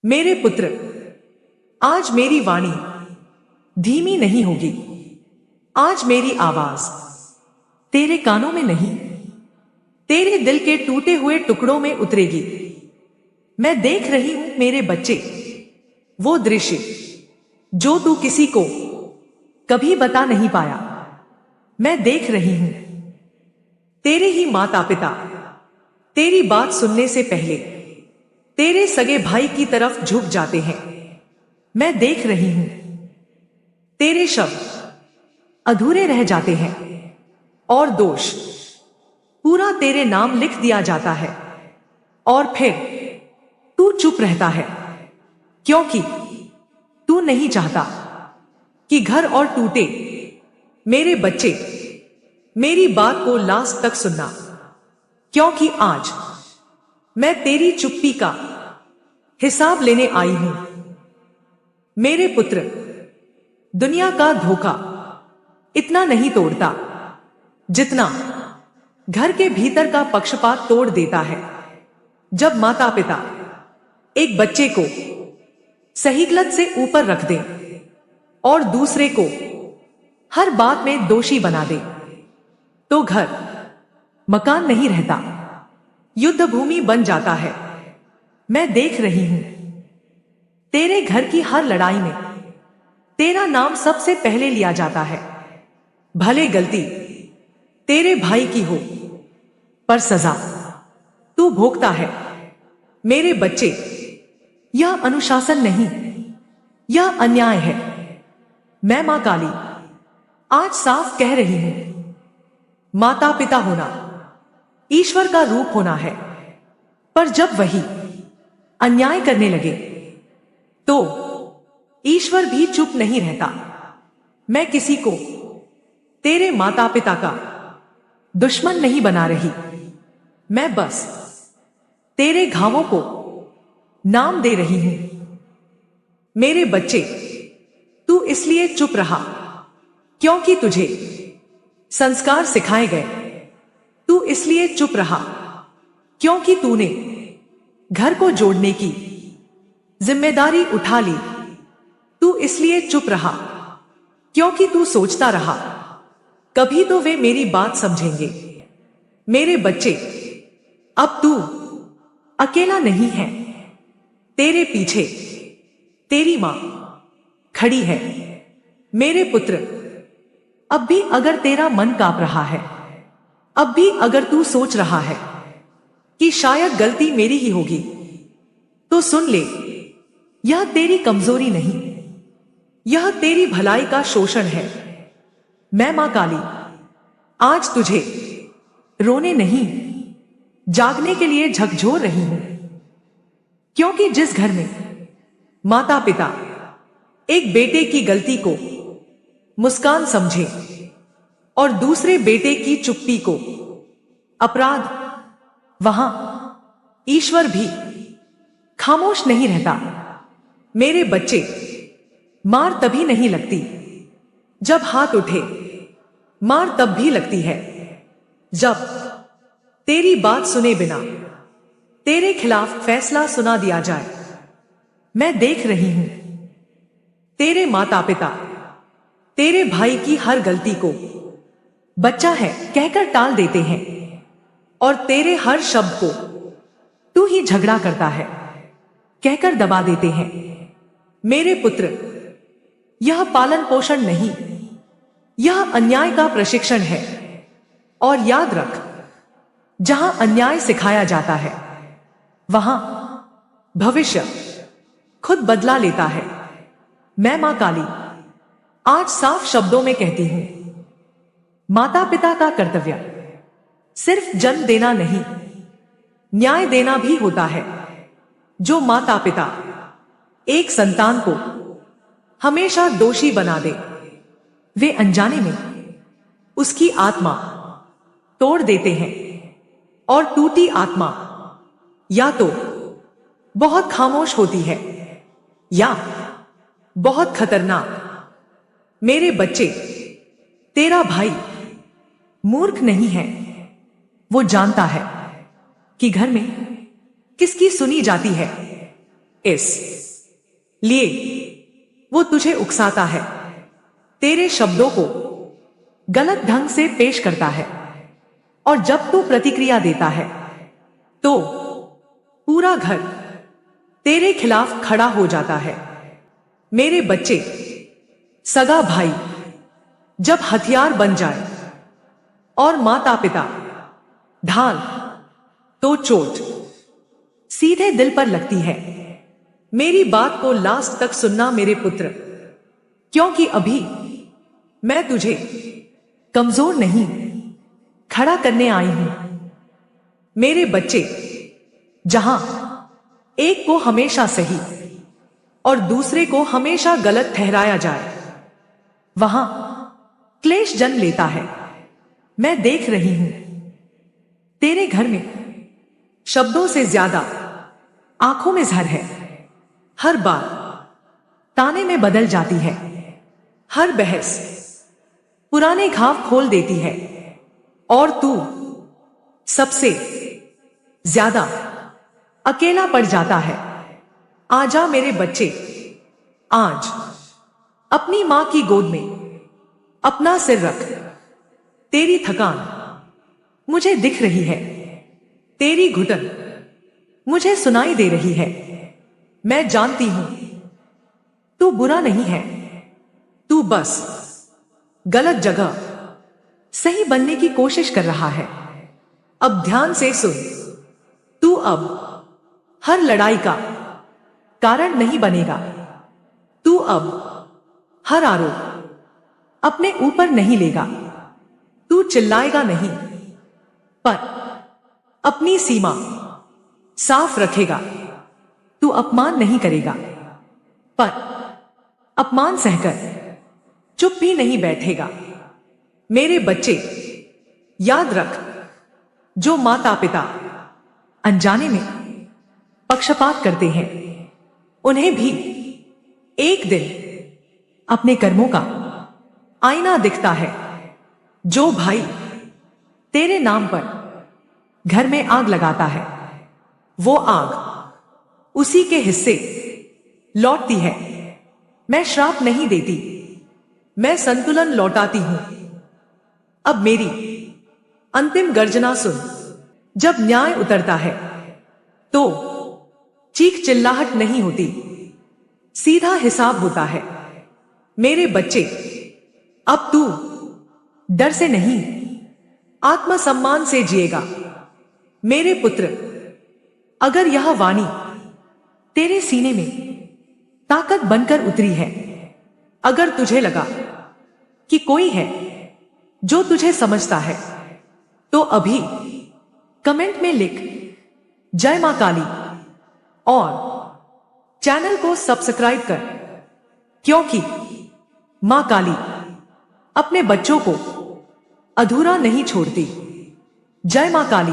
मेरे पुत्र, आज मेरी वाणी धीमी नहीं होगी। आज मेरी आवाज तेरे कानों में नहीं, तेरे दिल के टूटे हुए टुकड़ों में उतरेगी। मैं देख रही हूं मेरे बच्चे, वो दृश्य जो तू किसी को कभी बता नहीं पाया। मैं देख रही हूं तेरे ही माता पिता तेरी बात सुनने से पहले तेरे सगे भाई की तरफ झुक जाते हैं। मैं देख रही हूं तेरे शब्द अधूरे रह जाते हैं और दोष पूरा तेरे नाम लिख दिया जाता है, और फिर तू चुप रहता है क्योंकि तू नहीं चाहता कि घर और टूटे। मेरे बच्चे, मेरी बात को लास्ट तक सुनना, क्योंकि आज मैं तेरी चुप्पी का हिसाब लेने आई हूं। मेरे पुत्र, दुनिया का धोखा इतना नहीं तोड़ता जितना घर के भीतर का पक्षपात तोड़ देता है। जब माता पिता एक बच्चे को सही गलत से ऊपर रख दे और दूसरे को हर बात में दोषी बना दे, तो घर मकान नहीं रहता, युद्ध भूमि बन जाता है। मैं देख रही हूं तेरे घर की हर लड़ाई में तेरा नाम सबसे पहले लिया जाता है। भले गलती तेरे भाई की हो, पर सजा तू भोगता है। मेरे बच्चे, यह अनुशासन नहीं, यह अन्याय है। मैं मां काली आज साफ कह रही हूं, माता पिता होना ईश्वर का रूप होना है, पर जब वही अन्याय करने लगे तो ईश्वर भी चुप नहीं रहता। मैं किसी को तेरे माता पिता का दुश्मन नहीं बना रही, मैं बस तेरे घावों को नाम दे रही हूं। मेरे बच्चे, तू इसलिए चुप रहा क्योंकि तुझे संस्कार सिखाए गए। तू इसलिए चुप रहा क्योंकि तूने घर को जोड़ने की जिम्मेदारी उठा ली। तू इसलिए चुप रहा क्योंकि तू सोचता रहा कभी तो वे मेरी बात समझेंगे। मेरे बच्चे, अब तू अकेला नहीं है। तेरे पीछे तेरी मां खड़ी है। मेरे पुत्र, अब भी अगर तेरा मन कांप रहा है, अब भी अगर तू सोच रहा है कि शायद गलती मेरी ही होगी, तो सुन ले, यह तेरी कमजोरी नहीं, यह तेरी भलाई का शोषण है। मैं मां काली आज तुझे रोने नहीं, जागने के लिए झकझोर रही हूं, क्योंकि जिस घर में माता पिता एक बेटे की गलती को मुस्कान समझे और दूसरे बेटे की चुप्पी को अपराध, वहां ईश्वर भी खामोश नहीं रहता। मेरे बच्चे, मार तभी नहीं लगती जब हाथ उठे, मार तब भी लगती है जब तेरी बात सुने बिना तेरे खिलाफ फैसला सुना दिया जाए। मैं देख रही हूं तेरे माता पिता तेरे भाई की हर गलती को बच्चा है कहकर टाल देते हैं, और तेरे हर शब्द को तू ही झगड़ा करता है कहकर दबा देते हैं। मेरे पुत्र, यह पालन पोषण नहीं, यह अन्याय का प्रशिक्षण है। और याद रख, जहां अन्याय सिखाया जाता है वहां भविष्य खुद बदला लेता है। मैं मां काली आज साफ शब्दों में कहती हूं, माता पिता का कर्तव्य सिर्फ जन्म देना नहीं, न्याय देना भी होता है। जो माता पिता एक संतान को हमेशा दोषी बना दे, वे अनजाने में उसकी आत्मा तोड़ देते हैं, और टूटी आत्मा या तो बहुत खामोश होती है या बहुत खतरनाक। मेरे बच्चे, तेरा भाई मूर्ख नहीं है। वो जानता है कि घर में किसकी सुनी जाती है। इस लिए वो तुझे उकसाता है, तेरे शब्दों को गलत ढंग से पेश करता है, और जब तू प्रतिक्रिया देता है तो पूरा घर तेरे खिलाफ खड़ा हो जाता है। मेरे बच्चे, सगा भाई जब हथियार बन जाए और माता पिता ढाल, तो चोट सीधे दिल पर लगती है। मेरी बात को लास्ट तक सुनना मेरे पुत्र, क्योंकि अभी मैं तुझे कमजोर नहीं खड़ा करने आई हूं। मेरे बच्चे, जहां एक को हमेशा सही और दूसरे को हमेशा गलत ठहराया जाए, वहां क्लेश जन्म लेता है। मैं देख रही हूं तेरे घर में शब्दों से ज्यादा आंखों में जहर है। हर बार ताने में बदल जाती है, हर बहस पुराने घाव खोल देती है, और तू सबसे ज्यादा अकेला पड़ जाता है। आजा मेरे बच्चे, आज अपनी मां की गोद में अपना सिर रख। तेरी थकान मुझे दिख रही है, तेरी घुटन मुझे सुनाई दे रही है। मैं जानती हूं तू बुरा नहीं है, तू बस गलत जगह सही बनने की कोशिश कर रहा है। अब ध्यान से सुन, तू अब हर लड़ाई का कारण नहीं बनेगा। तू अब हर आरोप अपने ऊपर नहीं लेगा। तू चिल्लाएगा नहीं, पर अपनी सीमा साफ रखेगा। तू अपमान नहीं करेगा, पर अपमान सहकर चुप भी नहीं बैठेगा। मेरे बच्चे, याद रख, जो माता पिता अनजाने में पक्षपात करते हैं, उन्हें भी एक दिन अपने कर्मों का आईना दिखता है। जो भाई तेरे नाम पर घर में आग लगाता है, वो आग उसी के हिस्से लौटती है। मैं श्राप नहीं देती, मैं संतुलन लौटाती हूं। अब मेरी अंतिम गर्जना सुन। जब न्याय उतरता है तो चीख चिल्लाहट नहीं होती, सीधा हिसाब होता है। मेरे बच्चे, अब तू डर से नहीं, आत्मसम्मान से जिएगा। मेरे पुत्र, अगर यह वाणी तेरे सीने में ताकत बनकर उतरी है, अगर तुझे लगा कि कोई है जो तुझे समझता है, तो अभी कमेंट में लिख जय मां काली और चैनल को सब्सक्राइब कर, क्योंकि मां काली अपने बच्चों को अधूरा नहीं छोड़ती। जय मां काली।